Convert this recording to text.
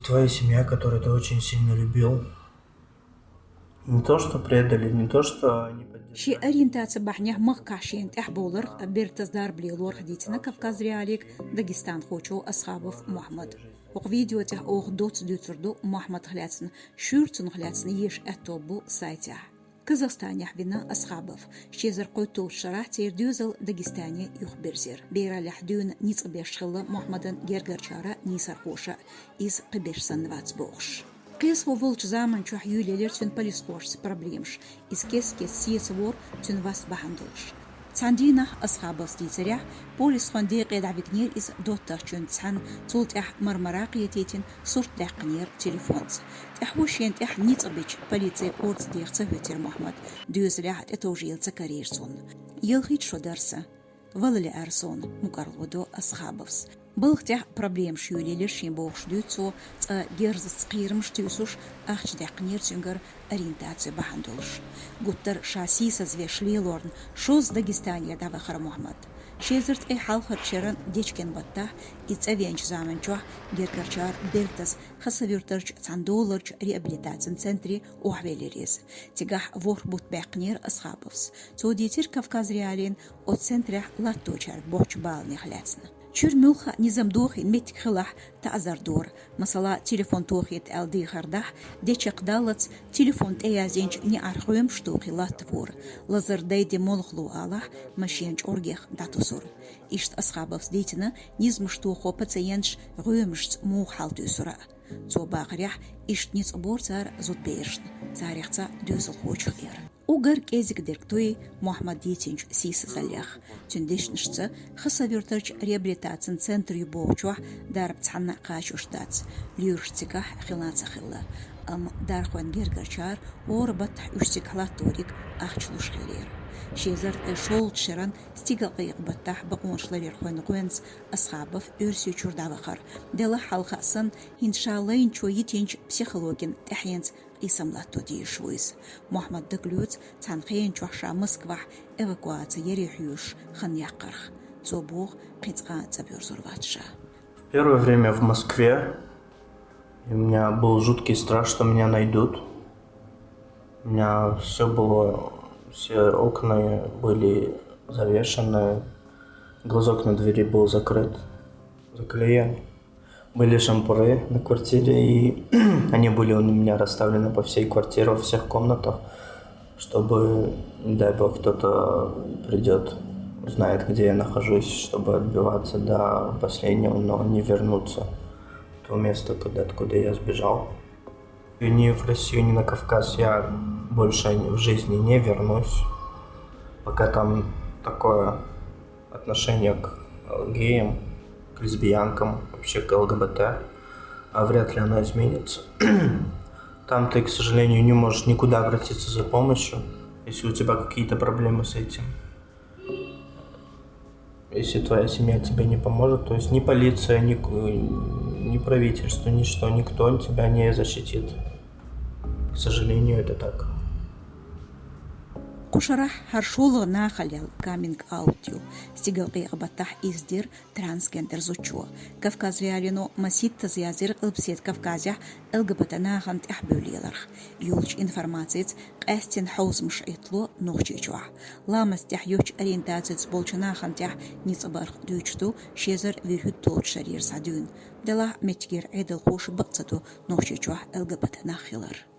Твоя семья, которую ты очень сильно любил, не то что предали, не то что не شي поддержали. أرين تاц بحنيه مقاشين تحبولر بيرتزدار بليلور خديتنا كفكاز رياليك داغستان خوشو أصحابف محمد وق فيديو تح أوخ دوتس دوتردو محمد خلاتسن شورتن خلاتسن يش أتوبو سايتح كازاخستان يحبنا أصحابف شيزر قوتو شرح تير ديوزل داغستاني يخبرزير بيرا لحدون نيس بيشخلا محمدن جرجرشارا نيسر خوشا إز قبيرسن واتسبوخش قيس وفولش زامن شوح يوليلر تون بوليس فورس проблемش إز كيس سيس وور تون واس بحندولش تاندينا أصحاب ستيتريح بوليس خندي قيد عبكنير إز دوتا تون تسان تولت مرمراقيتيتين صورت لحقنير تليفونز تحوشين نيت بيش بوليتي قورت ديغتا هوتير محمد دوز لح تتوجيل تكاريرسون يلخيت شو درسة واللي أرسون مقرودو أصحابس بلغتح проблем شيولي لرشين بوخش دوتسو جيرز سقيرمش تيوسوش أخش دقنير تنجر أرينتاتسي بحندولش قطر شاسيسا زويشلي لورن شوز داغستانيا دابخر محمد شيزرت أي حال خرشيرن ديشكن بطاح إتسافينش زامن جوح جيركرشار بيرتس خسفيرترش $100 ريابيليتاتسن سنتري وحوالي ريز تيجاح فور بوت باقنير أصحابفس تو ديتير كافكاز ريالين أو سنتريح لاتوشار بوش بالني خلاتسنا شور ملخا نظام دوخي ميتك خلاح تعذر دور مثلا تليفون توخيت الدي خردح ديش قدالت تليفون تيازينج نعرخويم شتوخي لاتفور لازر دايدي مولخلو آلح ماشينج أورجيخ داتوسور إشت أصحابف ديتنا نظام شتوخو بتسينش غويمشت مو حالتو سرا تو باقريح إشت نيز أبورتار زود بيرشن تاريختا دوزل خوش خير وغر كيزك ديركتوي محمد ديتينج سيس زليخ تنديش نشتا خصا فيرترج ريابيليتاتسن سنتر يبوچوح دارب تحنا قاشوش دات ليورشتكاح خلات خلا دارخوان جرجرشار وربطح يشتك هلاتوريك أخشلوش خلير شيزر شول تشران ستيغا قيق بطح بقونش لرير خوان قوينز أصحابف إرسيو چور داوخر دلا حلقة أصن هنشالين چو يتينج بسيخولوجين تحينز إساملاتو ديشويز محمد دقلوت تنقين چوحشا مسكوح эвакуация ерехюш хан якарх цобух қитқа цабюрзурватша. Первое время в Москве у меня был жуткий страх, что меня найдут. У меня все окна были завешены, глазок на двери был закрыт, заклеен. Были шампуры на квартире, и они были у меня расставлены по всей квартире, во всех комнатах, чтобы, не дай бог, кто-то придет, узнает, где я нахожусь, чтобы отбиваться до последнего, но не вернуться в то место, откуда я сбежал. И ни в Россию, ни на Кавказ я больше в жизни не вернусь, пока там такое отношение к геям, к лесбиянкам, вообще к ЛГБТ, а вряд ли оно изменится. Там ты, к сожалению, не можешь никуда обратиться за помощью, если у тебя какие-то проблемы с этим. Если твоя семья тебе не поможет, то есть ни полиция, ни правительство, ничто, никто тебя не защитит. К сожалению, это так. قشرح هرشولغ ناخل كامينج أوتيو استيقاقي غبطح إزدير ترانسجندر زوتشو كافكاز ريالينو مسيت تزيازير قلبسيت كافكازيح القبطنا خانت إحبوليلرخ يولش إنفرماتيت قاستين حوز مش إطلو نوخجيجوح لامستيح يوش أرينتاتيت بولشنا خانتيح نيصبارخ دوشتو شيزر ويهود طولت شرير سعدون دلا متجير عيد الخوش بقصتو نوخجيجوح القبطنا خيلر